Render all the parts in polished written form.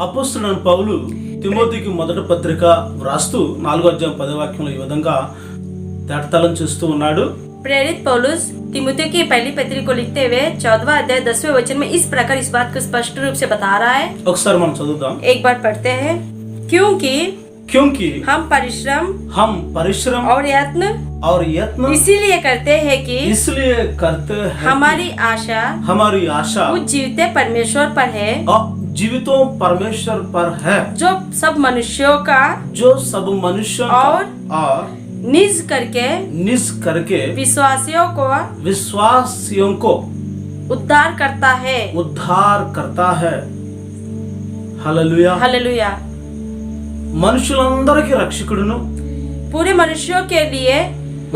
అపోస్తలుడైన పౌలు తిమోతికి మొదటి పత్రిక వ్రాస్తూ 4వ అధ్యాయం 10వ వాక్యంలో ఈ విధంగా తేటతలం చేస్తూ ఉన్నాడు. प्रेरित पौलुस तिमुथियुस की पहली पत्री को लिखते हुए 14वां अध्याय 10वें वचन में इस प्रकार इस बात को स्पष्ट रूप से बता रहा है. ఒకసారి మనం చదువుదాం. एक बार पढ़ते हैं. क्योंकि हम परिश्रम और यत्न इसीलिए करते हैं कि हमारी आशा उस जीवित परमेश्वर पर है जीवितों परमेश्वर पर है जो सब मनुष्यों और निज करके विश्वासियों को उद्धार करता है. हालेलुया. మనుషులందరికీ రక్షకుడును, पूरे मनुष्यों के लिए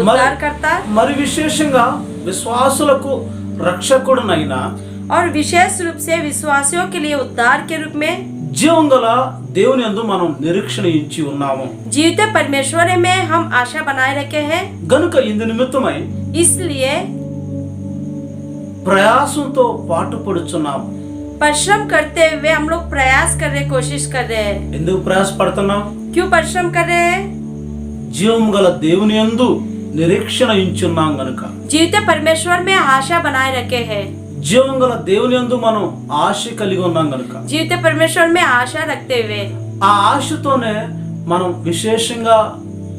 उद्धार करता, మరి విశేషంగా విశ్వాసులకు రక్షకుడునైనా और विशेष रूप से विश्वासियों के लिए उद्धार के रूप में జీవం గల దేవుని యందు మనం నిరీక్షణ ఇచ్చి ఉన్నాము. जीवित परमेश्वर में हम आशा बनाए रखे हैं. గనుక ఇందు నిమిత్తమై इसलिए ప్రయాసంతో పాటుపడుచున్నాము. परिश्रम करते हुए हम लोग प्रयास करने कोशिश कर रहे हैं. ఎందుకు ప్రయాసపడుతున్నాం? क्यों परिश्रम कर रहे हैं? జీవం గల దేవుని యందు నిరీక్షణ ఇచ్చున్నాం గనుక. जीवित परमेश्वर में आशा बनाए रखे हैं. జీవం గల దేవుని యందు మనం ఆశ కలిగి ఉన్నాం గనుక. जीवित परमेश्वर में आशा रखते हुए ఆ ఆశతోనే మనం విశేషంగా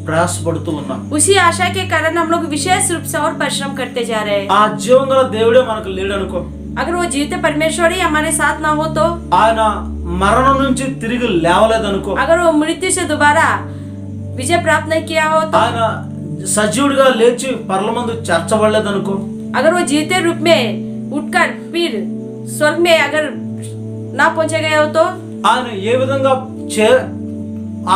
ప్రయాసపడుతూ ఉన్నాం. उसी आशा के कारण हम लोग विशेष रूप से और परिश्रम करते जा रहे हैं. ఆ జీవం గల దేవుడే మనకు లేడు అనుకో, अगर वो जीवित परमेश्वर ही हमारे साथ ना हो तो, ఆయన మరణం నుంచి తిరిగి లేవలేదనుకో, अगर वो मृत्यु से दोबारा विजय प्राप्त नहीं किया हो तो, ఆయన సజీవుడిగా లేచి పరలోకమందు చేర్చబడలేదనుకో, अगर वो जीवित रूप में उठकर फिर स्वर्ग में अगर ना पहुंचे गए हो तो, ఆయన ఏ విధంగా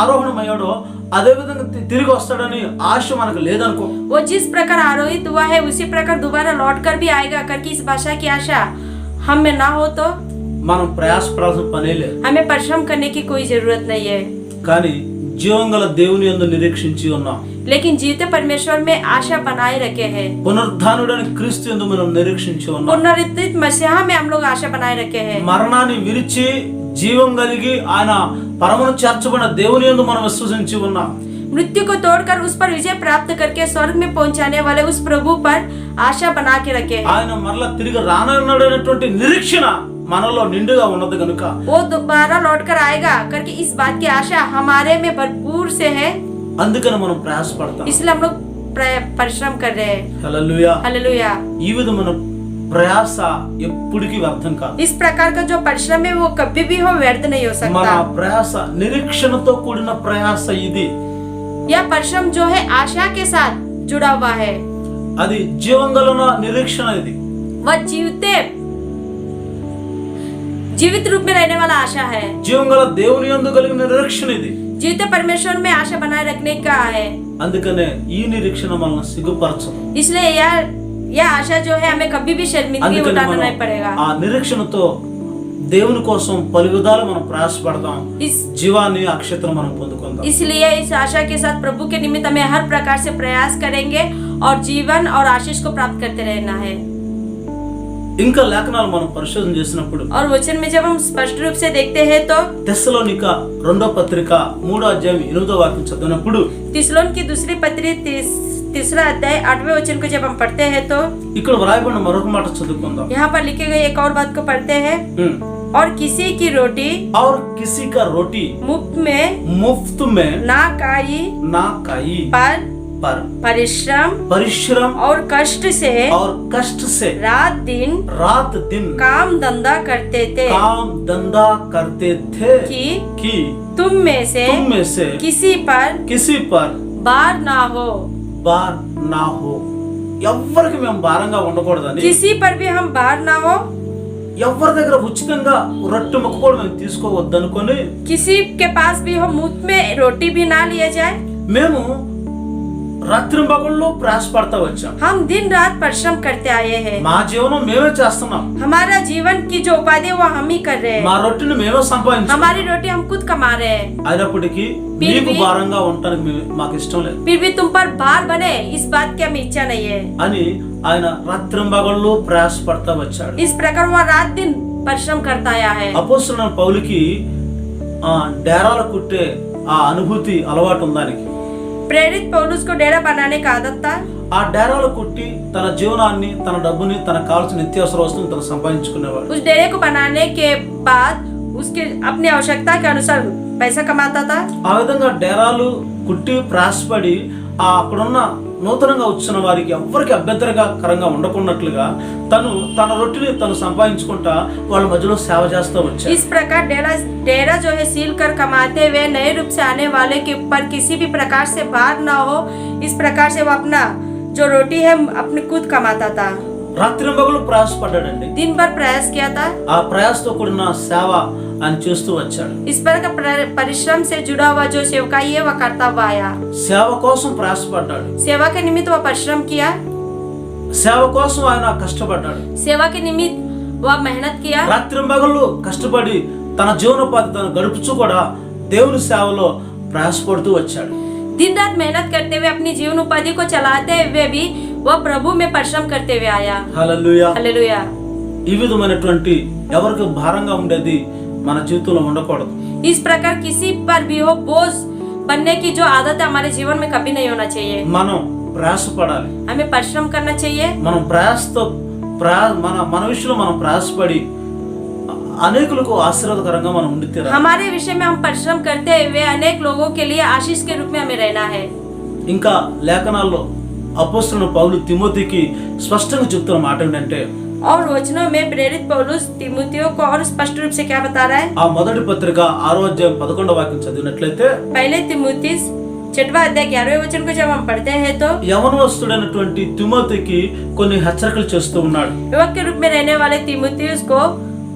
ఆరోహణమయ్యాడో అదే విధంగా తిరిగి వస్తాడని ఆశ మనకు లేదనుకో, वो जिस प्रकार आरोहित हुआ है उसी प्रकार दोबारा लौट कर भी आएगा करके इस भाषा की आशा हम में ना हो तो మనం ప్రయాసపడాల్సిన పనే లేదు. हमें परिश्रम करने की कोई जरूरत नहीं है. కానీ జీవం గల దేవుని యందు నిరీక్షించి ఉన్నాం. लेकिन जीवित परमेश्वर में आशा बनाए रखे हैं. పునరుద్ధానుడైన క్రీస్తు యందు మనం నిరీక్షించి ఉన్నాం. पुनरुत्थित मसीहा में हम लोग आशा बनाए रखे हैं. మరణాన్ని విరిచి జీవం కలిగి ఆయన పరమును చేర్చబడిన దేవుని యందు మనం విశ్వసించి ఉన్నాం. मृत्यु को तोड़कर उस पर विजय प्राप्त करके स्वर्ग में पहुंचाने वाले उस प्रभु पर आशा बना के रखे हैं. ఆయన మరలా తిరిగి రానున్నటువంటి నిరీక్షణ మనలో నిండుగా ఉన్నది కనుక वो दोबारा लौट कर आएगा करके इस बात की आशा हमारे में भरपूर से है. అందుకని మనం ప్రయాసపడతాం. इसलिए हम लोग परिश्रम कर रहे हैं. హల్లెలూయా. हालेलुया. ఈ విధమైన ప్రయాస ఎప్పటికీ వ్యర్థం కాదు. इस प्रकार का जो परिश्रम है वो कभी भी हो व्यर्थ नहीं हो మన सकता. ప్రయాస నిరీక్షణతో కూడిన ప్రయాస ఇది. यह परिश्रम जो है आशा के साथ जुड़ा हुआ है. అది జీవం గల నిరీక్షణ. ఇది वह जीवित रूप में रहने वाला आशा है. జీవం గల దేవుని యందు కలిగిన నిరీక్షణ ఇది. जीवित परमेश्वर में आशा बनाए रखने का है. అందుకనే ఈ నిరీక్షణ మనల్ని సిగ్గుపరచదు. इसलिए यह आशा जो है हमें कभी भी शर्मिंदगी उठाना नहीं पड़ेगा. ఆ నిరీక్షణతో దేవుని కోసం పలు విధాలు మనం ప్రయాసపడతాం. జీవాన్ని అక్షతను మనం పొందుకుందాం. इसलिए इस आशा के साथ प्रभु के निमित्त हमें हर प्रकार से प्रयास करेंगे और जीवन और आशीष को प्राप्त करते रहना है. ఇంకా లేఖనాలు మనం పరిశోధన చేసినప్పుడు और वचन में जब हम स्पष्ट रूप से देखते हैं तो తెస్సలోనిక 2వ పత్రిక 3వ అధ్యాయం 8వ వాక్యం చదివినప్పుడు थिस्सलुन की दूसरी पत्री 3रा अध्याय 8वें वचन को जब हम पढ़ते हैं तो ఇక్కడ వ్రాయబడిన మరొక మాట చదువుకుందాం. यहाँ पर लिखे गए एक और बात को पढ़ते हैं. और किसी की रोटी मुफ्त में ना खाई पर परिश्रम और कष्ट से रात दिन काम धंधा करते थे कि तुम में से किसी पर बार ना हो. ఎవ్వరికి మేము భారంగా ఉండకూడదని, किसी पर भी हम बार ना हो. ఎవరి దగ్గర ఉచితంగా రొట్టె ముక్క కూడా మేము తీసుకోవద్దనుకొని, किसी के पास भी हो मुफ्त में रोटी भी ना लिया जाए. మేము రాత్రింబగళ్ళు ప్రయాసపడతా వచ్చాం. हम दिन रात परिश्रम करते आए हैं. మా జీవనం మేమే చేస్తున్నాం. हमारा जीवन की जो उपाधि वो हम ही कर रहे हैं. మా రొట్టెని మేమే సంపాదించాం. हमारी रोटी हम खुद कमा रहे हैं. అయినప్పటికీ మీకు భారంగా ఉండడానికి మాకు ఇష్టం లేదు. फिर भी तुम पर भार बने इस बात की हमें इच्छा नहीं है అని ఆయన రాత్రింబగళ్ళు ప్రయాసపడతా వచ్చాడు. इस प्रकार वो रात दिन परिश्रम करता आया है. అపోస్తలుడైన పౌలుకి డేరాలు కుట్టే ఆ అనుభూతి అలవాటు ఉందానికి. प्रेरित पौलुस को डेरा बनाने का आदत था. ఆ డేరాలు కుట్టి తన జీవనాన్ని, తన డబ్బుని, తన కావాల్సిన నిత్యావసర వస్తువులను తను సంపాదించుకునేవాడు. उस डेरे को बनाने के बाद उसके अपनी आवश्यकता के अनुसार पैसा कमाता था. ఆ విధంగా డేరాలు కుట్టి ప్రయాసపడి అక్కడున్న నూతనంగా వచ్చిన వారికి ఎవ్వరికి అభ్యంతరకరంగా ఉండకున్నట్లుగా తన రొట్టెని తను సంపాదించుకుంటా వాళ్ళ మధ్యలో సేవ చేస్తూ వచ్చాడు. इस प्रकार डेरा जो है सील कर कमाते हुए नए रूप से आने वाले के ऊपर किसी भी प्रकार से भार ना हो, इस प्रकार से वो अपना जो रोटी है अपने खुद कमाता था. రాత్రి మగలు ప్రయాసపడ్డాడండి. दिन भर प्रयास किया था. ఆ ప్రయాసతో కూడిన సేవ ఆయన చేస్తూ వచ్చాడు. इस प्रकार परिश्रम से जुड़ा हुआ जो सेवकाई है वह करता हुआ आया. సేవ కోసం ప్రయాసపడ్డాడు. सेवा के निमित्त वह परिश्रम किया. సేవ కోసం ఆయన కష్టపడ్డాడు. सेवा के निमित्त वह मेहनत किया. రాత్రి మగలు కష్టపడి తన జీవనోపాధి తను గడుపుచూ కూడా దేవుని సేవలో ప్రయాసపడుతూ వచ్చాడు. दिन रात मेहनत करते हुए अपनी जीवन उपाधि को चलाते हुए भी वह प्रभु में परिश्रम करते हुए आया. హల్లెలూయా, हालेलुया. ఈ విధమైనటువంటి ఎవరికి భారంగా ఉండేది మన జీవితంలో ఉండకూడదు. इस प्रकार किसी पर भी हो बोझ बनने की जो आदत है हमारे जीवन में कभी नहीं होना चाहिए. మనం ప్రయాసపడాలి. हमें परिश्रम करना चाहिए. మనం ప్రయాసతో మన విషయంలో మనం ప్రయాసపడి అనేకులకు ఆశీర్వాదకరంగా మనం ఉండి తీరాలి. हमारे विषय में हम परिश्रम करते हुए अनेक लोगों के लिए आशीष के रूप में हमें रहना है. ఇంకా లేఖనాల్లో అపోస్తలుడైన పౌలు తిమోతికి స్పష్టంగా చెప్తున్న మాట ఏంటంటే, और वचनों में प्रेरित पौलुस तिमोथियो को और स्पष्ट रूप से क्या बता रहा है. ఆ మొదటి పత్రిక 6వ అధ్యాయం 11వ వాక్యం చదివినట్లయితే, पहले तिमोथी 6वां अध्याय 11वें वचन को जब हम पढ़ते हैं तो యవనస్తుడైనటువంటి తిమోతికి కొన్ని హెచ్చరికలు చేస్తూ ఉన్నాడు. युवक के रूप में रहने वाले तिमोथियुस को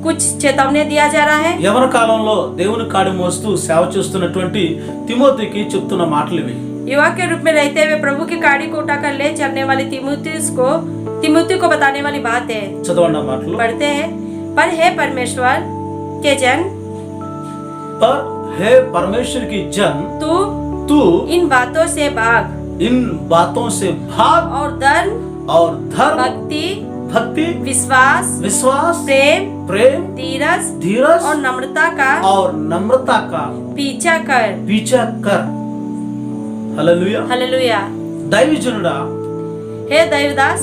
कुछ चेतावनी दिया जा रहा है. యవన काలంలో దేవుని కాడి మోస్తూ సేవ చేస్తున్నటువంటి తిమోతికి చెప్తున్న మాటలు ఇవి. युवा के रूप में रहते हुए प्रभु की गाड़ी को उठाकर ले चलने वाले तिमोथी को बताने वाली बात है. చదవండి ఆ మాటలు. पढ़ते हैं. पर हे परमेश्वर के जन, पर हे परमेश्वर की जन, तू इन बातों से भाग. इन बातों से भाग. और धर्म, भक्ति, विश्वास, प्रेम, धीरज और नम्रता का पीछा कर. హల్లెలూయా, హల్లెలూయా. దైవజనుడా, हे दैवदास,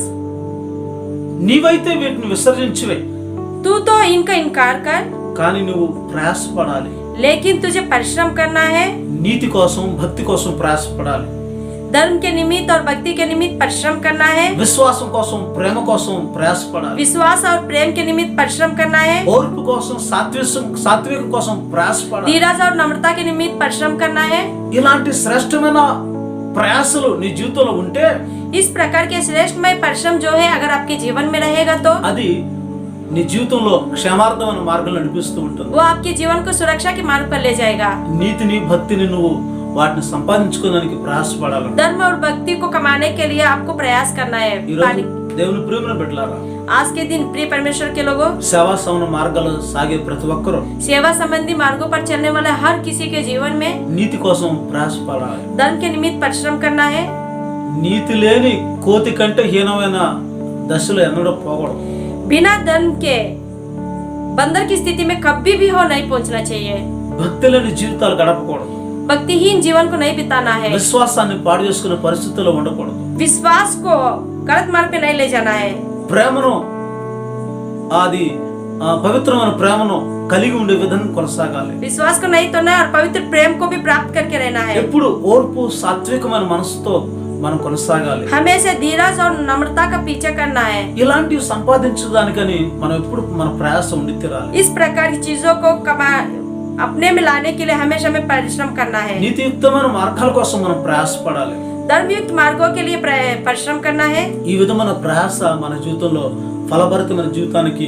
నీవైతే వీటిని విసర్జించివే, तू तो इनका इनकार कर, కానీ నువ్వు ప్రయాసపడాలి. लेकिन तुझे परिश्रम करना है. నీతి కోసం, భక్తి కోసం ప్రయాసపడాలి. धर्म के निमित्त और भक्ति के निमित्त परिश्रम करना है. విశ్వాసం కోసం, ప్రేమ కోసం ప్రయాసపడాలి. विश्वास और प्रेम के निमित्त परिश्रम करना है. ఓర్పు కోసం, సాత్వికం కోసం ప్రయాసపడాలి. धीरज और नम्रता के निमित्त परिश्रम करना है. ఇలాంటి శ్రేష్టమైన ప్రయాసలు నీ జీవితంలో ఉంటే, इस प्रकार के श्रेष्ठमय परिश्रम जो है अगर आपके जीवन में रहेगा तो అది నీ జీవితంలో క్షేమార్థమైన మార్గంలో నడిపిస్తూ ఉంటుంది. वो आपके जीवन को सुरक्षा के मार्ग पर ले जाएगा. నీతిని, భక్తిని నువ్వు వాటిని సంపాదించుకోవడానికి ప్రయాసపడాలి. धर्म और भक्ति को कमाने के लिए आपको प्रयास करना है. దేవుని ప్రియమైన బిడ్డలారా, आज के दिन प्रिय परमेश्वर के लोगों, సేవా సౌన మార్గాలు సాగే ప్రతి ఒక్కరూ सेवा संबंधी मार्गों पर चलने वाले हर किसी के जीवन में నీతి కోసం ప్రయాసపడాలి. धर्म के निमित्त परिश्रम करना है. నీతి లేని కోతి కంటే హీనమైన దశలో ఎన్నడూ పోకూడదు. बिना धर्म के बंदर की स्थिति में कभी भी हो नहीं पहुंचना चाहिए. భక్తి లేని జీవితాలు గడపకూడదు. भक्तिहीन जीवन को नहीं बिताना है. విశ్వాసాన్ని పాడు చేసుకునే పరిస్థితుల్లో ఉండకూడదు. विश्वास को गलत मार्ग पे नहीं ले जाना है. ప్రేమను, అది పవిత్రమైన ప్రేమను కలిగి ఉండే విధంగా కొనసాగాలి. विश्वास को नहीं तोड़ना है और पवित्र प्रेम को भी प्राप्त करके रहना है. ఎప్పుడు ఓర్పు, సాత్వికమైన మనసుతో మనం కొనసాగాలి. हमेशा धीरज और नम्रता का पीछा करना है. ఇలాంటివి సంపాదించడానికని మనం ఎప్పుడు మన ప్రయాసం ఉండి తీరాలి. इस प्रकार की चीजों को अपने में लाने के लिए हमेशा हमें परिश्रम करना है. నీతియుక్తమైన మార్గాల కోసం మనం ప్రయాసపడాలి. धर्मयुक्त मार्गों के लिए परिश्रम करना है. ఈ విధమైన ప్రయాస మన జీవితంలో ఫలభరితమైన జీవితానికి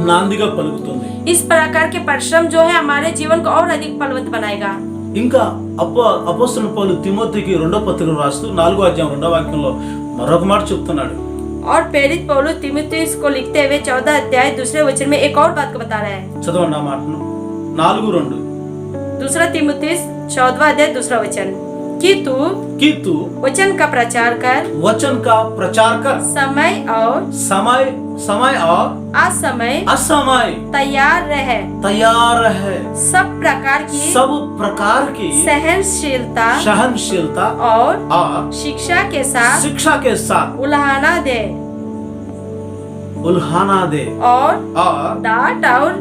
నాందిగా పలుకుతుంది. इस प्रकार के परिश्रम जो है हमारे जीवन को और अधिक फलवंत बनाएगा. ఇంకా అపోస్తలుడైన పౌలు తిమోతికి 2వ పత్రిక రాస్తూ 4వ అధ్యాయం 2వ వాక్యంలో మరొక మాట చెప్తున్నాడు. और प्रेरित पौलुस तिमोथियुस को लिखते हुए 14 अध्याय 2 वचन में एक और बात को बता रहा है. చదవండి ఆ మాటను. 4:2. दूसरा तिमोथियुस 14वां अध्याय 2 वचन. कि तू वचन का प्रचार कर समय और असमय तैयार रहे सब प्रकार की सहनशीलता और शिक्षा के साथ उल्हाना दे और डांट और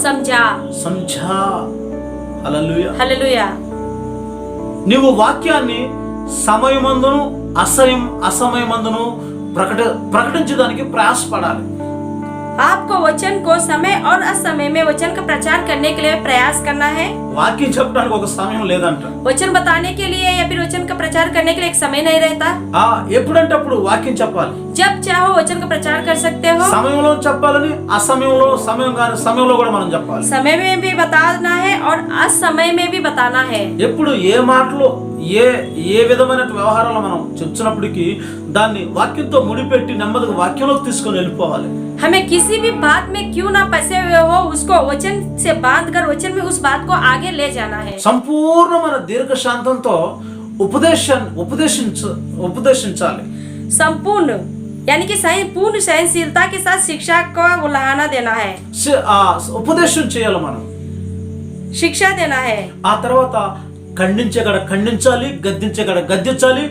समझा హల్లెలూయా నీవు వాక్యాన్ని సమయమందును అసమయమందును ప్రకటించడానికి ప్రయాసపడాలి. आपको वचन को समय और असमय में वचन का प्रचार करने के लिए प्रयास करना है. వాక్యం చెప్పడానికి ఒక సమయం లేదంట. वचन बताने के लिए या फिर वचन का प्रचार करने के लिए एक समय नहीं रहता. ఎప్పుడంటే అప్పుడు వాక్యం చెప్పాలి. जब चाहो वचन का प्रचार कर सकते हो. సమయంలో చెప్పాలని సమయంలో కూడా మనం చెప్పాలి. समय में भी बताना है और असमय में भी बताना है. ఎప్పుడు ఏ మాటలో ఏ విధమైన వ్యవహారాలు మనం చెప్తున్నప్పటికీ దాన్ని వాక్యంతో ముడిపెట్టి నెమ్మదిగా వాక్యంలోకి తీసుకొని వెళ్ళిపోవాలి. हमें किसी भी बात में क्यों ना फंसे हुए हो उसको वचन से बांधकर वचन में उस बात को आगे ले जाना है. సంపూర్ణమైన దీర్ఘ శాంతంతో ఉపదేశించాలి. संपूर्ण यानी कि पूर्ण सहनशीलता के साथ शिक्षा को उल्हाना देना है. ఉపదేశం చేయాలి, మనం शिक्षा देना है. ఆ తర్వాత ఖండించేగడ ఖండించాలి, గద్దించేగడ గద్దించాలి,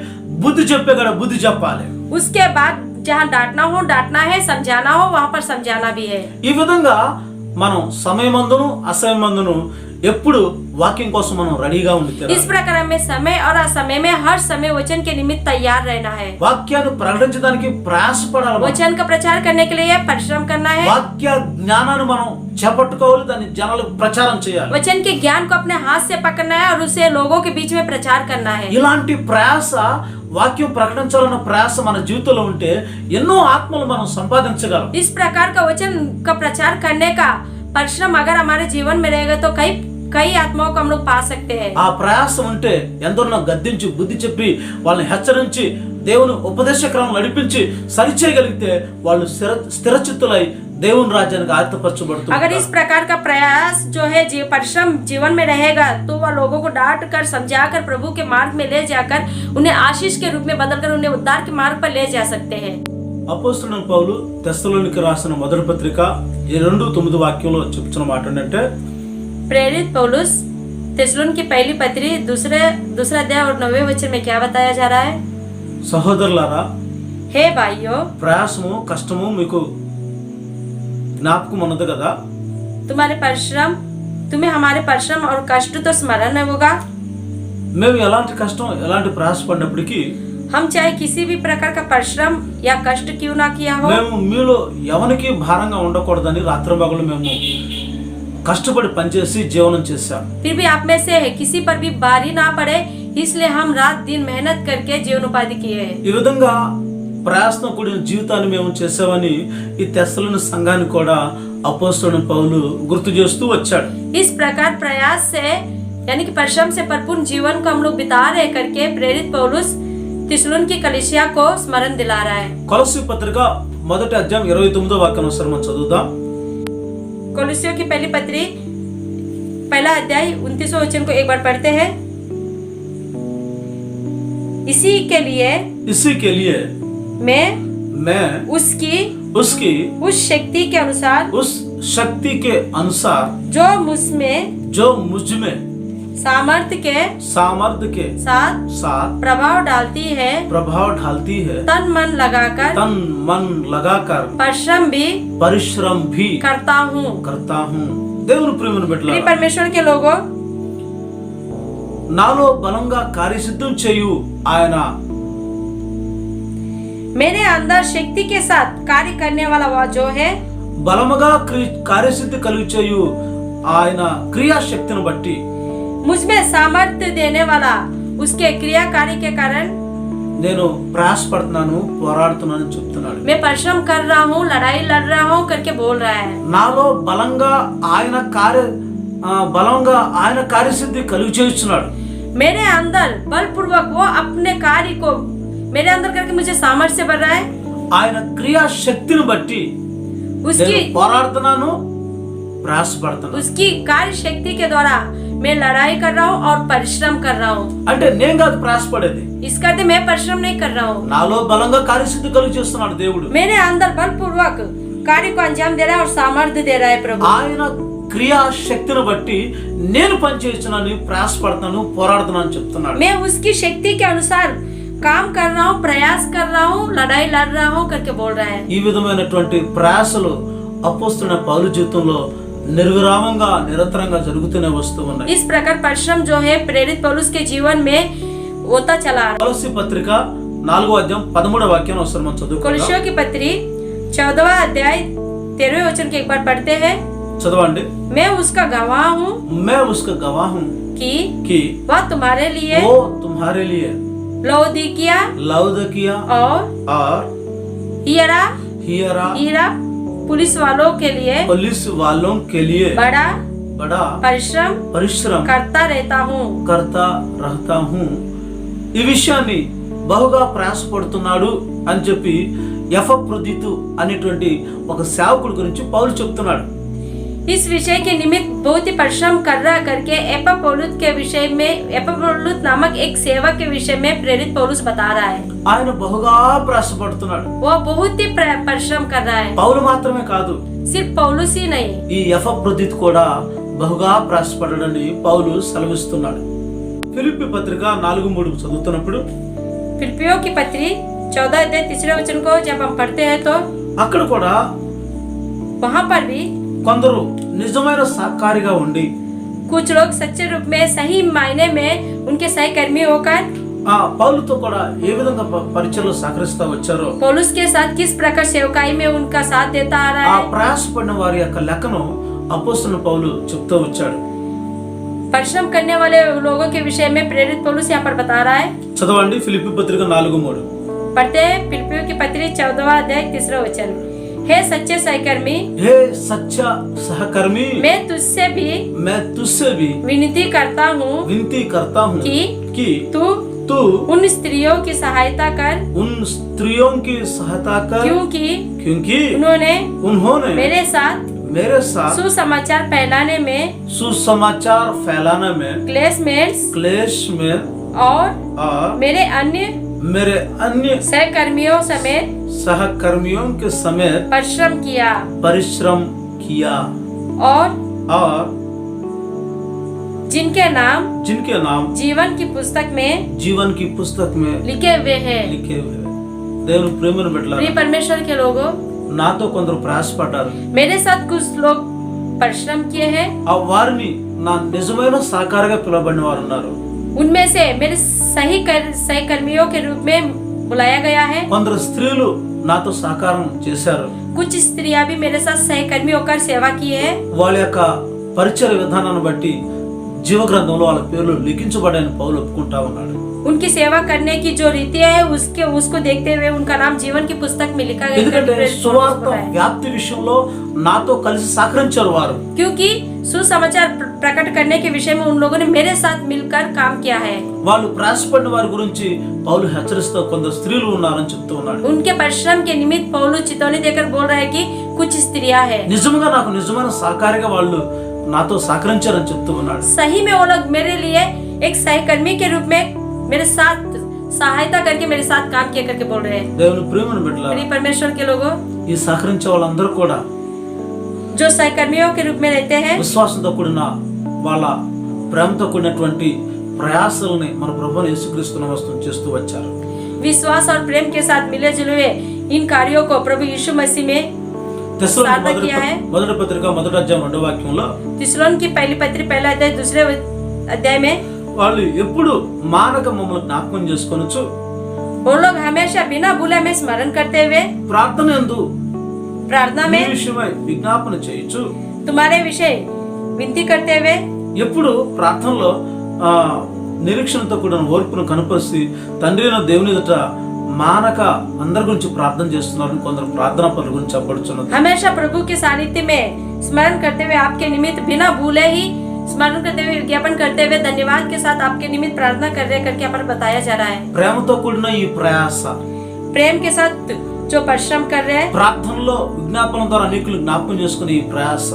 బుద్ధి చెప్పేగడ బుద్ధి చెప్పాలి. उसके बाद जहाँ डांटना है, समझाना हो वहाँ पर समझाना भी है. ఈ విధంగా మనం సమయమందును అసమయమందును ఎప్పుడు వాక్యం కోసం మనం రెడీగా ఉండి इस प्रकार में समय और असमय में हर समय वचन के निमित्त तैयार रहना है. వాక్యాన్ని ప్రకటించడానికి ప్రయాసపడాలి. वचन का प्रचार करने के लिए परिश्रम करना है. వాక్య జ్ఞానాన్ని మనం చేపట్టుకోవాలి, దాన్ని జనాలకు ప్రచారం చేయాలి. वचन के ज्ञान को अपने हाथ से पकड़ना है और उसे लोगों के बीच में प्रचार करना है. ఇలాంటి ప్రయాస, వాక్యం ప్రకటించాలన్న ప్రయాస మన జీవితంలో ఉంటే ఎన్నో ఆత్మలు మనం సంపాదించగలం. इस प्रकार का वचन का प्रचार करने का परिश्रम अगर हमारे जीवन में रहेगा तो कई आत्माओं को हम लोग पा सकते हैं. ఆ ప్రయాసం ఉంటే ఎందరినో గద్దించి బుద్ధి చెప్పి వాళ్ళని హెచ్చరించి దేవుని ఉపదేశక్రమం నడిపించి సరిచేయగలిగితే వాళ్ళు స్థిరచిత్తులై దేవుని రాజ్యానికి ఆయత్తపరచబడుతారు. अगर इस प्रकार का प्रयास जो है परिश्रम जीवन में रहेगा तो वह लोगों को डांट कर समझा कर प्रभु के मार्ग में ले जाकर उन्हें आशीष के रूप में बदलकर उन्हें उद्धार के मार्ग पर ले जा सकते हैं. అపోస్తలుడైన పౌలు తెస్సలోనికీయులకు రాసిన మొదటి పత్రిక 2:9 వాక్యంలో చెప్తున్న మాట ఏంటంటే, प्रेरित पौलुस थिस्सलुनीके की पहली पत्री दूसरा अध्याय और 9वें वचन में क्या बताया जा रहा है? సహోదరులారా, हे भाइयों, ప్రయాసము కష్టము మీకు జ్ఞాపకం ఉన్నది కదా. तुम्हें हमारे परिश्रम और कष्ट तो स्मरण होगा. మేము ఎలాంటి కష్టం ఎలాంటి ప్రయాస పడినప్పటికీ हम चाहे किसी भी प्रकार का परिश्रम या कष्ट क्यों ना किया हो, మేము మీలో ఎవరికి భారంగా ఉండకూడదని రాత్రింబగళ్ళు మేము కష్టపడి పనిచేసి జీవనం చేశాం. फिर भी आप में से किसी पर भी भारी ना पड़े इसलिए हम रात दिन मेहनत करके जीवनोपाधि किए हैं. ఈ విధంగా ప్రయాసతో కూడిన జీవితాన్ని మేము చేసామని ఈ తెస్సలోని సంఘాన్ని కూడా అపోస్తలుడైన పౌలు గుర్తు చేస్తూ వచ్చాడు. इस प्रकार प्रयास से यानी कि परिश्रम से परिपूर्ण जीवन को हम लोग बिता रहे करके प्रेरित पौलुस थिस्सलुनीके की कलीसिया को स्मरण दिला रहा है. కొలస్సీ పత్రిక మొదటి అధ్యాయం 29వ వాక్యం ఒకసారి మనం చదువుదాం. कोलोसियों की पहली पत्री पहला अध्याय 29वें वचन को एक बार पढ़ते हैं. इसी के लिए मैं उसकी उस शक्ति के अनुसार जो मुझ में सामर्थ्य के साथ प्रभाव डालती है तन मन लगाकर परिश्रम भी करता हूँ. దేవుని ప్రియమైన బిడ్డలారా, परमेश्वर के लोगों, నాలో బలంగా కార్యసిద్ధం చేయు ఆయన, मेरे अंदर शक्ति के साथ कार्य करने वाला वह जो है, బలముగా కార్యసిద్ధి కలుగు చేయు ఆయన క్రియాశక్తిని బట్టి, मुझमें सामर्थ्य देने वाला उसके क्रिया कार्य के कारण నేను ప్రయాసపడుతున్నాను, పోరాడుతున్నాను చెప్తున్నాడు. मैं परिश्रम कर रहा हूँ, लड़ाई लड़ रहा हूँ करके बोल रहा है. నాలో బలంగా ఆయన కార్యసిద్ధి కలుగు చేస్తున్నాడు. मेरे अंदर बलपूर्वक वो अपने कार्य को मेरे अंदर करके मुझे सामर्थ्य बढ़ रहा है. ఆయన క్రియాశక్తిని బట్టి उसकी పోరాడుతున్నాను, ప్రయాసపడుతున్నాను. उसकी कार्य शक्ति के द्वारा मैं लड़ाई कर रहा हूँ और परिश्रम कर रहा हूँ। అంటే నేను కాదు ప్రయాసపడేది, इसका अर्थ मैं परिश्रम नहीं कर रहा हूँ, నాలో బలంగా కార్యసిద్ధి కలుగు చేస్తున్నాడు దేవుడు। मेरे अंदर बलपूर्वक कार्य को अंजाम दे रहा है और सामर्थ्य दे रहा है प्रभु। ఆయన క్రియాశక్తిని బట్టి నేను పనిచేస్తున్నాను, ప్రయాసపడతాను, పోరాడుతున్నాను చెప్తున్నాడు। मैं उसकी शक्ति के अनुसार काम कर रहा हूँ, प्रयास कर रहा हूँ, लड़ाई लड़ रहा हूँ करके बोल रहा है। ఈ విధమైనటువంటి ప్రయాసలు అపోస్తలుడైన పౌలు జీవితంలో నిర్విరామంగా నిరంతరంగా జరుగుతూనే వస్తూ ఉన్నాయి। इस प्रकार परिश्रम जो है प्रेरित पौलुस के जीवन में होता चला आ रहा है। కొలస్సీ పత్రిక 4వ అధ్యాయం 13వ వాక్యాన్ని ఒకసారి మనం చదువుకుందాం। कोलोसियों की पत्री 14वां अध्याय 13वें वचन के एक बार पढ़ते हैं। చదవండి। मैं उसका गवाह हूँ मैं उसका गवाह हूँ कि वह तुम्हारे लिए वो तुम्हारे लिए लौदकिया और हियरा पुलिस वालों के लिए बड़ा परिश्रम करता रहता हूँ। ఈ విషయాన్ని బహుగా ప్రయాసపడుతున్నాడు అని చెప్పి ఎపఫ్రోదితు అనేటువంటి ఒక సేవకుడి గురించి పౌలు చెప్తున్నాడు। इस विषय के निमित्त बहुत ही परिश्रम कर रहा करके एपफ्रोदितु के विषय में, एपफ्रोदितु नामक एक सेवक के विषय में प्रेरित पौलुस बता रहा है। ఆయన బహుగా ప్రయాసపడుతున్నాడు, वो बहुत ही परिश्रम कर रहा है। పౌలు మాత్రమే కాదు, सिर्फ पौलुस ही नहीं, ఈ ఎపఫ్రోదితు కూడా బహుగా ప్రయాసపడడని పౌలు సెలవిస్తున్నాడు। ఫిలిప్పీ పత్రిక 4:3 చదువుతున్నప్పుడు, फिलिप्पियों की पत्री 14 अध्याय 3 वचन को जब हम पढ़ते हैं तो అక్కడ కూడా वहाँ पर भी కొందరు నిజమైన సహకారిగా ఉండి, कुछ लोग सच्चे रूप में सही मायने में उनके सहकर्मी होकर ఆ పౌలుతో కూడా ఏ విధంగా పరిచయలో సహకరిస్తా వచ్చారో, पौलुस के साथ किस प्रकार सेवकाई में उनका साथ देता आ रहा ఆ है, ప్రయాసపడిన వారి యొక్క లెక్కను అపోస్తలుడైన పౌలు చెప్తూ వచ్చాడు। परिश्रम करने वाले लोगों के विषय में प्रेरित पौलुस यहाँ पर बता रहा है। చదవండి ఫిలిప్పీ పత్రిక 4:3। पढ़ते हैं फिलिप्पियों की पत्री 14वां अध्याय 3 वचन। हे सच्चे सहकर्मी, हे सच्चा सहकर्मी, मैं तुझसे भी विनती करता हूँ कि तू उन स्त्रियों की सहायता कर, क्योंकि उन्होंने मेरे साथ सुसमाचार फैलाने में क्लेश में और मेरे अन्य सहकर्मियों के समेत परिश्रम किया और जिनके नाम जीवन की पुस्तक में लिखे हुए हैं। దేవుని ప్రేమను బిడ్డలారా, प्रिय परमेश्वर के लोगों, నాతో కొందరు ప్రయాసపడ్డారు, मेरे साथ कुछ लोग परिश्रम किए हैं। ఆ వారిని నా నిజమైన సహకారిగా పిలువబడిన వారు ఉన్నారు। उनमें से मेरे सही सहकर्मियों के रूप में बुलाया गया है। కొందరు స్త్రీలు నాతో సహకారం చేశారు, कुछ स्त्रियां भी मेरे साथ सहकर्मी होकर सेवा की है। వాళ్ళ యొక్క పరిచయ విధానాన్ని బట్టి జీవ గ్రంథంలో వాళ్ళ పేర్లు లిఖించబడని పౌలు ఒప్పుకుంటా ఉన్నాడు। उनकी सेवा करने की जो रीति है उसको देखते हुए उनका नाम जीवन की पुस्तक में लिखा गया ఎందుకంటే సువార్త వ్యాప్తి విషయంలో నాతో కలిసి సహకరించారు వారు, क्योंकि सुसमाचार प्रकट करने के विषय में उन लोगों ने मेरे साथ मिलकर काम किया है। వాళ్ళు ప్రయాసపడిన వారి గురించి పౌలు హెచ్చరిస్తూ కొందరు స్త్రీలు ఉన్నారని చెప్తూ ఉన్నాడు। उनके परिश्रम के निमित्त पौलु चेतावनी देकर बोल रहा है कि कुछ स्त्रियां हैं। నిజంగా నాకు నిజమైన సహకారిగా వాళ్ళు నాతో సహకరించారని చెప్తూ ఉన్నాడు। सही में वो लोग मेरे लिए एक सहकर्मी के रूप में मेरे साथ सहायता करके मेरे साथ काम किया करके बोल रहे हैं। దేవుని ప్రేమను బిడ్డలారా, प्रिय परमेश्वर के लोगों, ఈ సహకరించే వాళ్ళందరూ కూడా जो सहकर्मियों के रूप में रहते हैं, విశ్వాసంతో కూడిన వాళ్ళ ప్రేమతో కూడినటువంటి ప్రయాసాలని మన ప్రభువైన యేసుక్రీస్తు నామమున చేస్తూ వచ్చారు। विश्वास और प्रेम के साथ मिले जुले हुए इन कार्यों को प्रभु यीशु मसीह में साझा किया है। మొదటి పత్రిక 1వ అధ్యాయం 2వ వాక్యంలో, తిస్సలోని की पहली पत्री 1 अध्याय 2 अध्याय में వాళ్ళు ఎప్పుడు మానక మమ్మల్ని జ్ఞాపకం చేసుకొనొచ్చు, वो लोग हमेशा बिना भूले में स्मरण करते हुए प्रार्थना में విషయమై విజ్ఞాపన చేయొచ్చు, तुम्हारे विषय विनती करते हुए ఎప్పుడు ప్రార్థనలో నిరీక్షణతో కూడిన ఓర్పును కనపరిచి తండ్రి అయిన దేవుని ఎదుట మానక అందరి గురించి ప్రార్థన చేస్తున్నారు। కొందరు ప్రార్థనా పనుల గురించి చెప్పబడుచున్నది। हमेशा प्रभु के सानिध्य में स्मरण करते हुए आपके निमित्त बिना भूले ही स्मरण करते हुए विज्ञापन करते हुए धन्यवाद के साथ आपके निमित्त प्रार्थना कर रहे करके यहाँ पर बताया जा रहा है। ప్రేమతో కూడిన ఈ ప్రయాస, प्रेम के साथ जो परिश्रम कर रहे हैं, ప్రార్థనలో విజ్ఞాపన ద్వారా అనేకులు జ్ఞాపకం చేసుకునే ఈ ప్రయాస,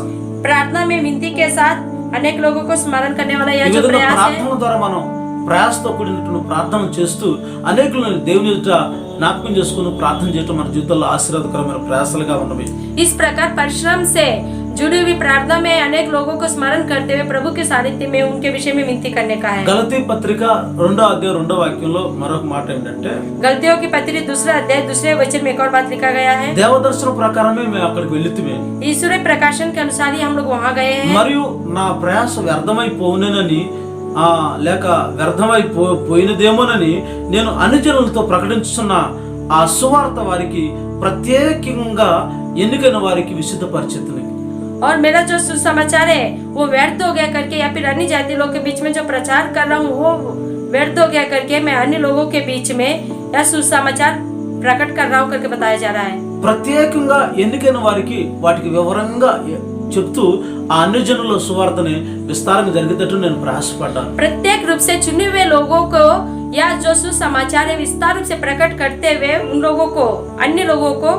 प्रार्थना में विनती के साथ अनेक लोगों को स्मरण करने वाला यह ఈ जो విధంగా प्रयास है, ప్రార్థన ద్వారా మనం ప్రయాసతో కూడినటువంటి ప్రార్థన చేస్తూ అనేకులను దేవుని ఎదుట జ్ఞాపకం చేసుకుని ప్రార్థన చేయడం మన జీవితంలో ఆశీర్వాదకరమైన ప్రయాసాలుగా ఉన్నవి. इस प्रकार परिश्रम से जुड़ी हुई प्रार्थना में अनेक लोगों को स्मरण करते हुए प्रभु के सानिध्य में उनके विषय में विनती करने का है. గలతీ పత్రిక 2వ అధ్యాయం 2వ వాక్యంలో మరొక మాట ఏంటంటే, गलतियों की पत्री 2 अध्याय 2 वचन में एक और बात लिखा गया है. దేవదర్శన ప్రకారమే మేము అక్కడికి వెళితిమే, ईश्वरीय प्रकाशन के अनुसार ही हम लोग वहाँ गए हैं. మరియు నా ప్రయాస వ్యర్థమైపోవునని లేక వ్యర్థమైపోయినదేమోనని నేను అన్ని జనులతో ప్రకటించుతున్న ఆ సువార్త వారికి ప్రత్యేకంగా ఎన్నికైన వారికి విశుద్ధపరిచితిని. और मेरा जो सुसमाचार है वो व्यर्थ हो गया करके, या फिर अन्य जाति लोग के बीच में जो प्रचार कर रहा हूँ वो व्यर्थ हो गया करके मैं अन्य लोगों के बीच में यह सुसमाचार प्रकट कर रहा हूँ करके बताया जा रहा है. ప్రత్యేకంగా ఎన్నికైన వారికి వాటికి వివరంగా చెప్తూ ఆ అన్ని జనుల సువార్తని విస్తారంగా జరిగేటట్టు నేను ప్రయాసపడ్డాను. प्रत्येक रूप से चुने हुए लोगों को या जो सुसमाचार है विस्तार रूप से प्रकट करते हुए उन लोगों को, अन्य लोगों को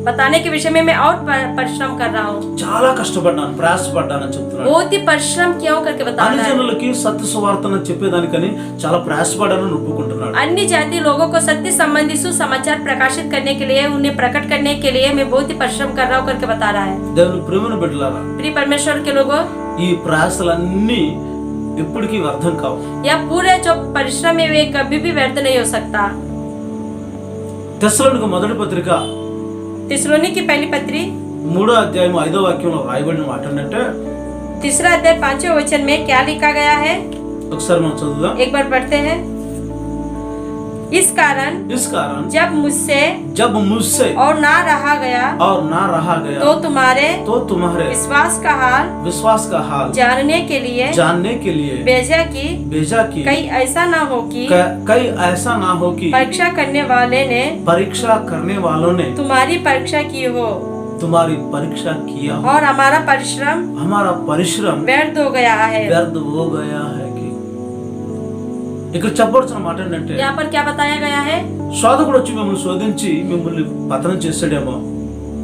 बताने के विषय में मैं और परिश्रम कर रहा हूँ. చాలా కష్టపడ్డాను, ప్రయాసపడ్డాను అని చెప్తున్నాను. बहुत ही परिश्रम किया हूँ करके बता అన్ని रहा है. జనులకి సత్య సువార్తను చెప్పేదానికని చాలా ప్రయాసపడ్డానని ఒప్పుకుంటున్నాడు. अन्य जाति लोगों को सत्य संबंधी सुसमाचार प्रकाशित करने के लिए, उन्हें प्रकट करने के लिए मैं बहुत ही परिश्रम कर रहा हूँ करके बता रहा है. దేవుని ప్రేమను బిడ్డలారా, प्रिय परमेश्वर के लोगों, ఈ ప్రయాసలన్నీ ఎప్పటికీ వ్యర్థం కావు. यह पूरे जो परिश्रम है वे कभी भी व्यर्थ नहीं हो सकता. తెస్సలోనిక మొదటి పత్రిక तिसलोनी की पहली पत्री 3వ అధ్యాయం 5వ వాక్యంలో రాయబడిన మాట ఏంటంటే, 3 अध्याय 5वें वचन में क्या लिखा गया है, ఒకసారి మనం చదువుదాం. एक बार पढ़ते हैं. इस कारण जब मुझसे और ना रहा गया तो तुम्हारे विश्वास का हाल जानने के लिए भेजा कि कहीं ऐसा ना हो कि परीक्षा करने वालों ने तुम्हारी परीक्षा की हो, तुम्हारी परीक्षा किया और हमारा परिश्रम व्यर्थ हो गया है. ఇక్కడ చెప్పవలసిన మాట ఏంటంటే, यहाँ पर क्या बताया गया है, శోధకుడు వచ్చి మిమ్మల్ని శోధించి మిమ్మల్ని పతనం చేస్తాడేమో,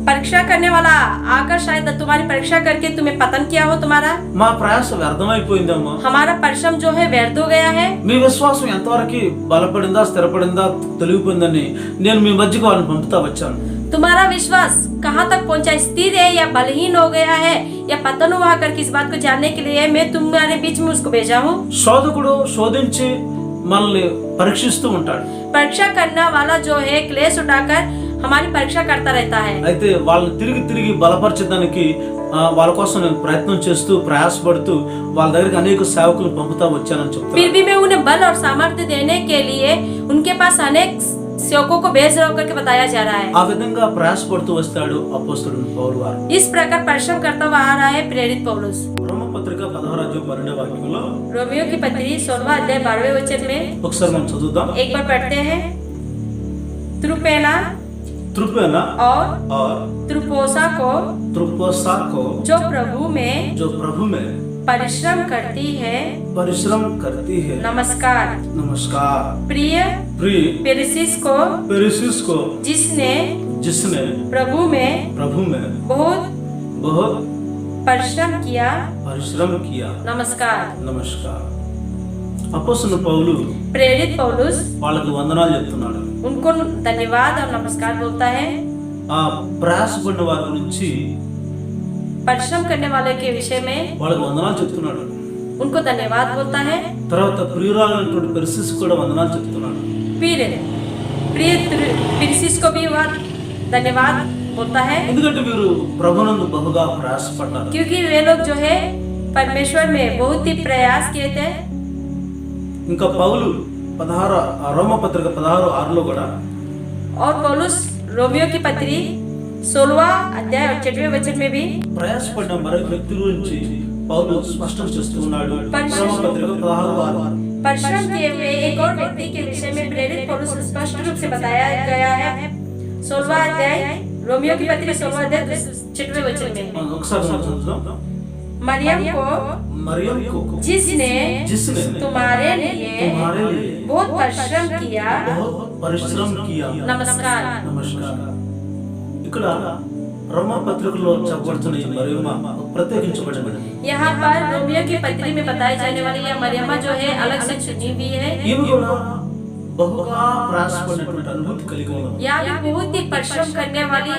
परीक्षा करने वाला आकर शायद तुम्हारी परीक्षा करके तुम्हें पतन किया हो. तुम्हारा మా ప్రయాస వ్యర్థమైపోయిందేమో, हमारा परिश्रम जो है व्यर्थ हो गया है. మీ విశ్వాసం ఎంతవరకు బలపడిందా స్థిరపడిందా తొలగిపోయిందని నేను మీ మధ్యకు వాళ్ళని పంపుతా వచ్చాను. तुम्हारा विश्वास कहाँ तक पहुँचा, स्थिर है या बलहीन हो गया है या पतन हुआ करके इस बात को जानने के लिए मैं तुम्हारे बीच में उसको भेजा हूँ. శోధకుడు శోధించి మనల్ని పరీక్షిస్తూ ఉంటాడు. परीक्षा करने वाला जो है क्लेश उठाकर हमारी परीक्षा करता रहता है. అయితే వాళ్ళని తిరిగి బలపరచడానికి వాళ్ళ కోసం నేను ప్రయత్నం చేస్తూ ప్రయాసపడుతూ వాళ్ళ దగ్గరికి అనేక సేవకులు పంపుతా వచ్చానని చెప్తాను. फिर भी मैं उन्हें बल और सामर्थ्य देने के लिए उनके पास अनेक सेवकों को भेज रहा करके बताया जा रहा है. ఆ విధంగా ప్రయాసపడుతూ వస్తాడు అపోస్తలుడు పౌలు వారు. इस प्रकार परिश्रम करता हुआ आ रहा है प्रेरित पौलुस. రోమపత్రిక 16వ అధ్యాయం 12వ వాక్యంలో, रोमियो की पत्री 16वां अध्याय 12वें वचन में ఒకసారి మనం చదువుదాం. एक बार पढ़ते हैं. त्रुपेना और त्रुपोसा को जो प्रभु में परिश्रम करती है नमस्कार. प्रिय पेरिसिस को जिसने प्रभु में बहुत परिश्रम किया नमस्कार. అపోస్తలుడు పౌలు प्रेरित पौलुस వాళ్ళకి వందనాలు చెప్తున్నాడు. उनको धन्यवाद और नमस्कार बोलता है. ఆ ప్రయాసపడిన వారి గురించి, परिश्रम करने वाले के विषय में వాళ్ళకి వందనాలు చెప్తున్నాడు. उनको धन्यवाद बोलता है. తర్వాత ప్రియురాలైనటువంటి పెర్సిస్ కూడా వందనాలు చెప్తున్నాడు. प्रिय पेरिसिस को भी वह धन्यवाद बोलता है, ఎందుకంటే వీరు ప్రభునందు బహుగా ప్రయాసపడ్డారు. क्योंकि वे लोग जो है परमेश्वर में बहुत ही प्रयास किए थे. ఇంకా పౌలు రోమపత్రిక 16:6లో కూడా, और पौलुस रोमियो की पत्री 16वां अध्याय और 6वें वचन में भी ప్రయాసపడిన మరొక వ్యక్తి గురించి పౌలు స్పష్టం చేస్తున్నాడు. రోమపత్రిక 16:6 परिश्रम किए हुए एक और व्यक्ति के विषय में प्रेरित पौलुस स्पष्ट रूप से बताया गया है. 16वां अध्याय रोमियो की पत्री 16वां अध्याय 6वें वचन में, ఒకసారి మనం చదువుదాం. मरियम को जिसने तुम्हारे लिए बहुत परिश्रम किया नमस्कार. ఇక్కడ రోమా పత్రికలో చెప్పబడుతున్న ఈ మరియమ్మ ప్రత్యేకించబడినది. यहाँ पर रोमियो की पत्री में बताई जाने वाली यह मरियमा जो है अलग से चुनी हुई है। ఈమె కూడా బహుగా ప్రయాసపడినటువంటి అనుభూతి కలిగి ఉంది. यहाँ भी बहुत ही परिश्रम करने वाली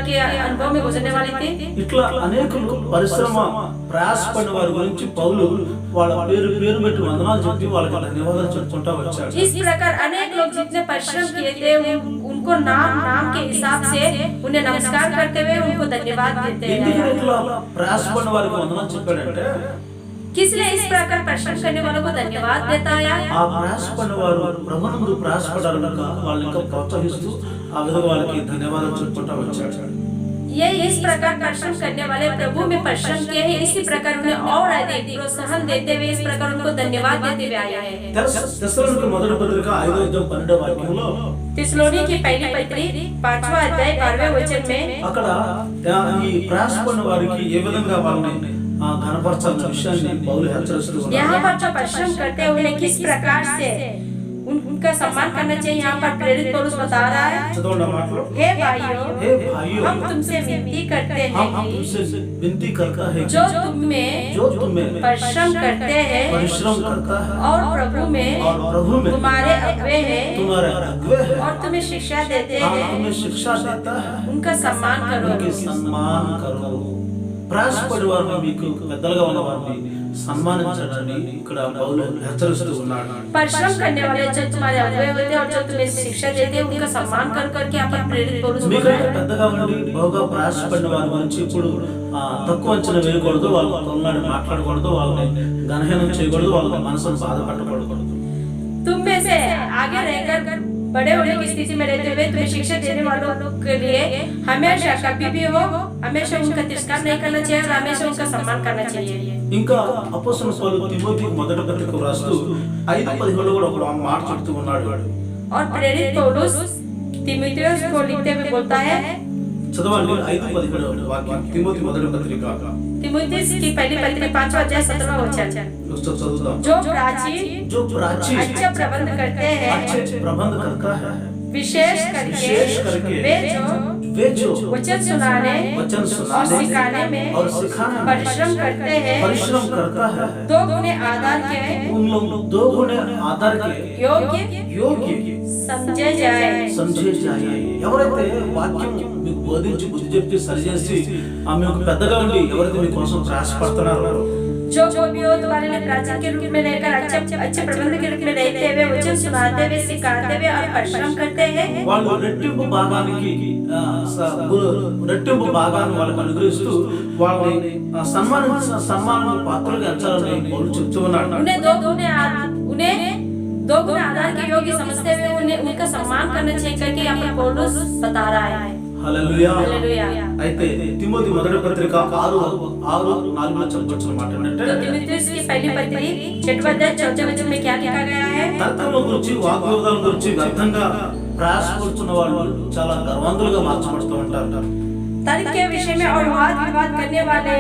के अनुभव में गुजरने वाली थी। ఇట్లా అనేకులు పరిశ్రమ ప్రయాసపడిన వారి గురించి పౌలు వాళ్ళ పేరు పెట్టి వందనాలు చెప్పి వాళ్ళకి ధన్యవాదాలు చెప్పుకుంటా వచ్చాడు. इस प्रकार अनेक लोग जितने परिश्रम किए थे उनको नाम के हिसाब से उन्हें नमस्कार करते हुए उनको धन्यवाद देते ఎందుకు हैं। ఇట్లా ప్రయాసపడిన వారికి వందనాలు చెప్పాడంటే किस लिए इस प्रकार परिश्रम करने वालों को धन्यवाद देता है? ఆ ప్రయాసపడిన వారు ప్రభునందు ప్రయాసపడారు కనుక వాళ్ళని ఇంకా ప్రోత్సహిస్తూ ఆ విధంగా వాళ్ళకి ధన్యవాదాలు చెప్పుకుంటా వచ్చాడు. ये इस प्रकार परिश्रम करने वाले प्रभु में परिश्रम किए हैं, इसी प्रकार उन्हें और अधिक प्रोत्साहन देते हुए इस प्रकार उनको धन्यवाद देते हुए आए हैं। తెస్సలోనికీ మొదటి పత్రిక 5:12 వాక్యంలో थिस्सलुनी की पहली पत्री 5वां अध्याय 12वें वचन में అక్కడ ఈ ప్రయాసపడిన వారికి ఏ విధంగా వాళ్ళని ఘనపరచాలన్న విషయాన్ని పౌలు హెచ్చరిస్తూ ఉన్నాడు. यहाँ पर जो परिश्रम करते हैं उन्हें किस प्रकार से उनका सम्मान करना चाहिए, यहाँ पर प्रेरित पौलुस बता रहा है। చదవండి ఆ మాటలు. हे भाइयों, हे भाइयों, हम तुमसे विनती करते हैं हम तुमसे विनती करता है जो तुम्हें परिश्रम करते हैं परिश्रम करता है और प्रभु में तुम्हारे अगुवे हैं और तुम्हें शिक्षा देते हैं, तुम्हें शिक्षा देता है, उनका सम्मान करो। उनके सम्मान करो. ప్రయాసపడి వారిని మీకు పెద్దలుగా ఉన్న వారిని సన్మానించడాన్ని ఇక్కడ పౌలు హెచ్చరిస్తూ ఉన్నాడు. परिश्रम करने वाले जो तुम्हारे अगुवे होते हैं और जो तुम्हें शिक्षा देते हैं उनका सम्मान कर करके यहाँ पर प्रेरित पौलुस बोल रहा है। పెద్దగా ఉండి బహుగా ప్రయాసపడిన వారి గురించి ఇప్పుడు తక్కువ అంచనా వేయకూడదు, వాళ్ళతో తొలనాడి మాట్లాడకూడదు, వాళ్ళని గణహీనం చేయకూడదు, వాళ్ళ మనసును బాధపడకూడదు. तुम में से आगे रहकर बड़े होने की स्थिति में रहते हुए तुम्हें शिक्षा देने वालों के लिए हमेशा कभी भी हो हमेशा उनका तिरस्कार नहीं करना चाहिए और हमेशा उनका सम्मान करना चाहिए। ఇంకా అపోస్తలుడు పౌలు తిమోతికి మొదటి పత్రిక రాస్తూ 5:17 కూడా ఒక మాట చెప్తూ ఉన్నాడు. और प्रेरित पौलुस तीमुथियुस को लिखते हुए बोलता है, చదవండి 5:17 వాక్యం. తిమోతి మొదటి పత్రిక तीमुथियुस की पहली पत्री 5वां अध्याय 17वां वचन। చదువుదాం. जो प्राचीन अच्छा प्रबंध करते हैं विशेष करके वे जो वचन सुनाने और सिखाने में परिश्रम करता है दो गुने आधार के योग्य समझे जाए. ఎవరైతే వాక్యం మీకు బోధించి బుద్ధి చెప్తే సరిచేసి మీకు పెద్దగా ఉండి ఎవరైతే మీకోసం ప్రయాసపడుతున్నారో जो भी हो तुम्हारे लिए प्राचीन के रूप में रहकर अच्छे प्रबंध के रूप में रहते हुए वचन सुनाते हुए सिखाते हुए और परिश्रम करते हैं వాళ్ళు రెట్టింపు భాగాన్ని వాళ్ళకి అనుగ్రహిస్తూ వాళ్ళని సన్మానం పాత్రలుగా ఎంచాలని పౌలు చెప్తూ ఉన్నాడు. उन्हें दो गुना आधार के योग्य समझते हुए उन्हें उनका सम्मान करना चाहिए करके यहाँ पर पौलुस बता रहा है. హల్లెలూయా. అయితే తిమోతి మొదటి పత్రిక 6:4 చెప్పొచ్చిన మాట ఏంటంటే తిమోతియుస్ की पहली पत्री 6वां अध्याय 14वें वचन में क्या लिखा गया है? తర్కముల గురించి వాగ్వివాదాల గురించి వ్యర్థంగా ప్రయాసపడుతున్న వాళ్ళు చాలా గర్వంతులుగా మార్చబడుతూ ఉంటారు. तर्क के विषय में और वाद विवाद करने वाले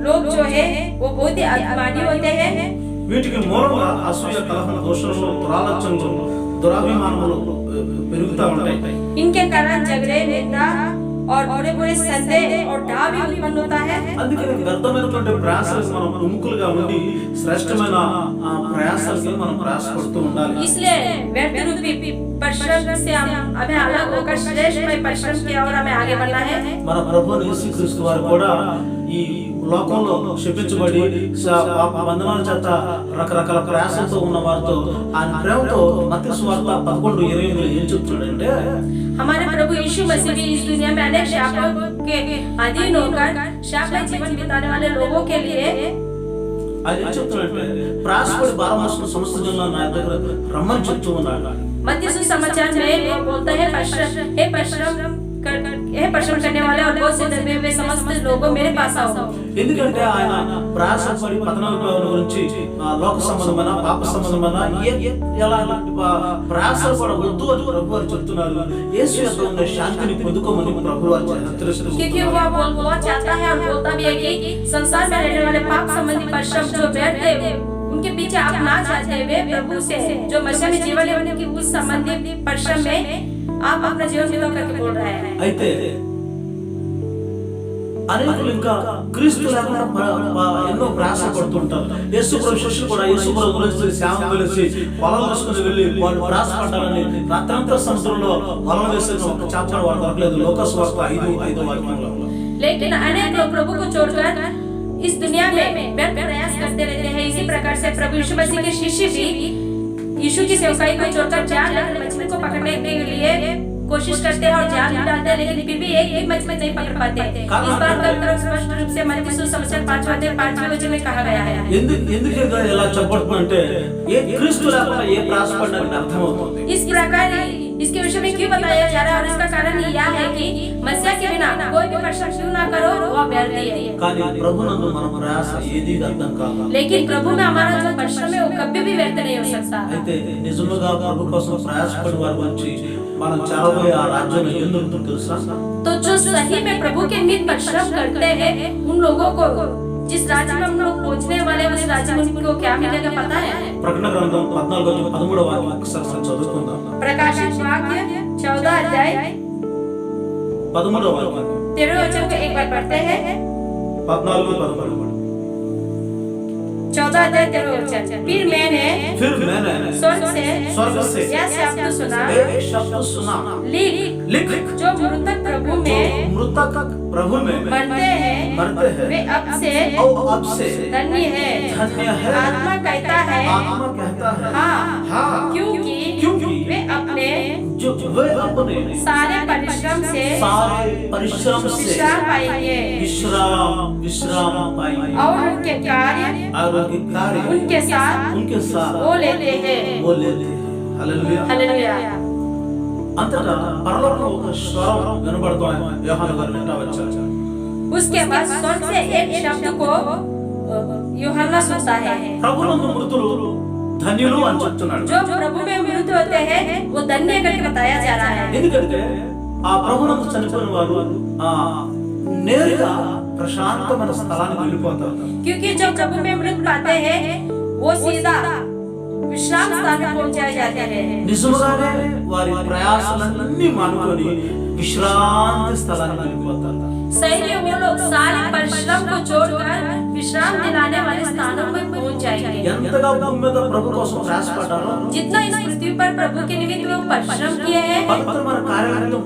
लोग जो है वो बहुत ही अभिमानी होते हैं. వీటికి మూలంగా అసూయ, కలహం, దోషములు, దురాలోచనలు, దురాభిమానములు పెరుగుతూ ఉంటాయి. इनके कारण झगड़े, निंदा और बुरे संदेह और डा भी उत्पन्न होता है. అందుకని వ్యర్థమైనటువంటి ప్రయాసాలకు మనం ప్రముఖులుగా ఉండి శ్రేష్టమైన ప్రయాసాలకు మనం ప్రయాసపడుతూ ఉండాలి. इसलिए व्यर्थ रूपी परिश्रम से हमें अलग होकर श्रेष्ठ परिश्रम किया और हमें आगे बढ़ना है. మన ప్రభువు యేసుక్రీస్తు వారు కూడా ఈ లోకంలో శపించబడి పాప బంధనాల చేత రకరకాల ప్రయాసంతో ఉన్న వారితో ఆయన ప్రేమతో మత్తయి సువార్త 11:28 ఏం చెప్తున్నాడంటే हमारे प्रभु यीशु मसीह भी इस दुनिया में अनेक शापों के अधीन होकर शापमय जीवन बिताने वाले लोगों के लिए ఆయన ఏం చెప్తున్నాడంటే ప్రయాసపడి భారం మోస్తున్న సమస్త జనులను నా దగ్గర రమ్మని చెప్తూ ఉన్నాడు. मत्ती सुसमाचार में वो बोलता है परिश्रम करने वाले और बहुत से दबे हुए समस्त लोगों मेरे पास आओ. ఎందుకంటే ఆయన ప్రయాసపడి పతనాల గురించి లోక సంబంధమైన పాప సంబంధమైన ఎలాంటి ప్రయాసలు కూడా వద్దు అని ప్రభు వారు చెప్తున్నారు. యేసు యొక్క ఉన్న శాంతిని పొందుకోమని ప్రభు వారు హెచ్చరిస్తున్నారు. क्योंकि वो चाहता है और बोलता भी है कि संसार में रहने वाले पाप संबंधी परिश्रम जो व्यर्थ है उनके पीछे आप ना चाहते हुए प्रभु से जो मसीह में जीवन है उनकी उस संबंधी परिश्रम में आप अपना जीवन बिता करके बोल रहे हैं। అయితే అనేకులు ఇంకా క్రీస్తు లేకుండా ఎన్నో ప్రయాస పడుతుంటారు. యేసు ప్రభు శిష్యులు కూడా యేసు ప్రభు గురించి సేవ కలిసి పొలం వేసుకుని వెళ్ళి వాళ్ళు ప్రయాస పడ్డారని రాత్రంతా సముద్రంలో పొలం వేసిన ఒక చాప్టర్ వారు దొరకలేదు. లోకాసు వార్త 5:5 వాక్యంలో. लेकिन अनेक लोग प्रभु को छोड़कर इस दुनिया में व्यर्थ प्रयास करते रहते हैं। इसी प्रकार से प्रभु यीशु मसीह के शिष्य भी यीशु की सेवकाई को छोड़कर जाल लेकर मछली को पकड़ने के लिए कोशिश करते हैं और जाल भी डालते हैं, लेकिन फिर भी एक मछली नहीं पकड़ पाते। इस बात का उत्तर स्पष्ट रूप से मत्ती सुसमाचार 5 वचन में कहा गया है। ఎందుకు ఇలా చెప్పబడుతుందంటే ఏ క్రీస్తు లేకుండా ఏ ప్రయాస పడడానికి అర్థమవుతుంది. इस प्रकार इसके विषय में क्यों बताया जा रहा है और इसका कारण यह है कि मसीह के बिना कोई भी परिश्रम शुरू ना करो वो व्यर्थ है। కానీ ప్రభునందు మన ప్రయాస ఏది అర్థం కాదు. लेकिन प्रभु में हमारा जो परिश्रम है वो कभी भी व्यर्थ नहीं हो सकता। అయితే నిజముగా ప్రభు కోసం ప్రయాసపడే వారి గురించి మనం చేరబోయే ఆ రాజ్యంలో ఎందుకు తెలుసా? तो जो सही में प्रभु के निमित्त परिश्रम करते हैं उन लोगों को जिस राज्य में हम लोग पहुंचने वाले हैं उस राज्य में उनको क्या मिलेगा पता है? ప్రకటన గ్రంథం 14:13 వాక్యం ఒకసారి చదువుకుందాం. प्रकाशित वाक्य 14 अध्याय 13 वाक्యం 13 वचन को एक बार पढ़ते हैं। 14:13 14 अध्याय 13 वचन। फिर मैंने स्वर्ग से यह शब्द सुना, लिख जो मृतक प्रभु में मरते हैं वे अब से धन्य है। आत्मा कहता है हाँ, क्योंकि वे अपने सारे परिश्रम से विश्राम पाएंगे और उनके कार्य उनके साथ वो लेते हैं। हालेलुया। అంతటా పరలోకంలో ఒక స్వరం వినబడుతోంది. యోహాను గారు వింటా వచ్చారు. उसके बाद स्वर्ग से एक शब्द को यूहन्ना सुनता है। ప్రభునందు మృతులు ధన్యులు అని చెప్తున్నాడు. जो प्रभु में मृत होते हैं वो धन्य करके बताया जा रहा है। ఎందుకంటే ఆ ప్రభునందు చనిపోయిన వారు నేరుగా ప్రశాంతమైన స్థలానికి వెళ్ళిపోతారు. क्योंकि जो प्रभु में मृत पाते हैं वो सीधा विश्राम स्थान में पहुंचाए जाते हैं। నిజముగానే వారి ప్రయాసలన్నీ మానుకొని విశ్రాంతి స్థలానికి వెళ్ళిపోతారు. सही में वो लोग सारे परिश्रम को छोड़कर विश्राम दिलाने वाले स्थानों में पहुंच जाएंगे। ఎంతగా భూమి మీద ప్రభు కోసం ప్రయాసపడ్డారో जितना इस पृथ्वी पर प्रभु के निमित्त वो परिश्रम किए हैं, పవిత్రమైన కార్యాలతో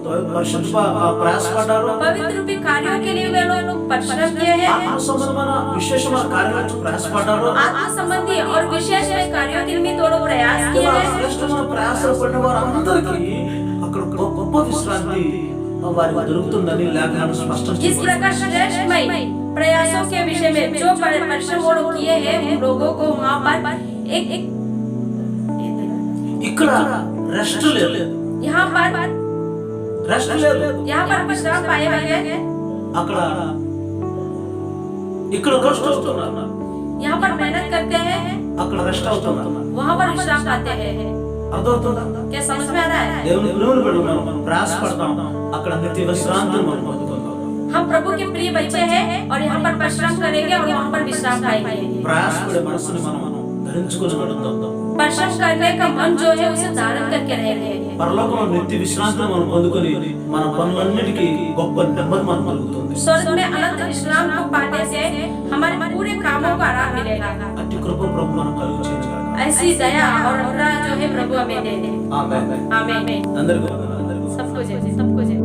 ప్రయాసపడ్డారో पवित्र रूपी कार्यों के लिए वे लोग परिश्रम किए हैं, ఆత్మ సంబంధమైన విశేషమైన కార్యాలతో ప్రయాసపడ్డారో आत्मा संबंधी और विशेष कार्यों के निमित्त वो लोग प्रयास किए हैं। శ్రేష్టమైన ప్రయాసలు పడిన వారందరికీ అక్కడ గొప్ప విశ్రాంతి వారికి దొరుకుతుందని లేఖనాలు స్పష్టం इस చేస్తుంది. प्रकार श्रेष्ठमय प्रयासों के विषय में जो परिश्रम वो लोग किए हैं उन लोगों को वहाँ पर एक ఇక్కడ రెస్ట్ లేదు, यहाँ पर विश्राम पाए हुए हैं। అక్కడ ఇక్కడ రెస్ట్ అవుతున్నారు, यहाँ पर मेहनत करते हैं, అక్కడ రెస్ట్ అవుతున్నారు. वहाँ पर विश्राम पाते हैं। అర్థమవుతుందా? क्या समझ में आ रहा है? దేవుని ప్రేమను బట్టి మనం ప్రయాసపడతాం, అక్కడ నిత్య విశ్రాంతిని మనం పొందుకుంటాం. हम प्रभु के प्रिय बच्चे हैं और यहाँ पर परिश्रम करेंगे और वहाँ पर विश्राम पाएंगे। ప్రయాసపడే మనసుని మనం ధరించుకొని నడుద్దాం. परिश्रम करने का मन जो है उसे धारण करके रहेंगे। పరలోకంలో నిత్య విశ్రాంతిని మనం పొందుకొని మన పనులన్నిటికీ గొప్ప నెమ్మది మనకు కలుగుతుంది. स्वर्ग में अनंत विश्राम को पाने से हमारे पूरे कामों को आराम मिलेगा। అట్టి కృప ప్రభు మనకు కలుగుచేయగా. ऐसी दया और अनुग्रह जो है प्रभु हमें दे दे। ఆమేన్. आमीन। అందరికీ వందనాలు. सबको जय, सबको जय।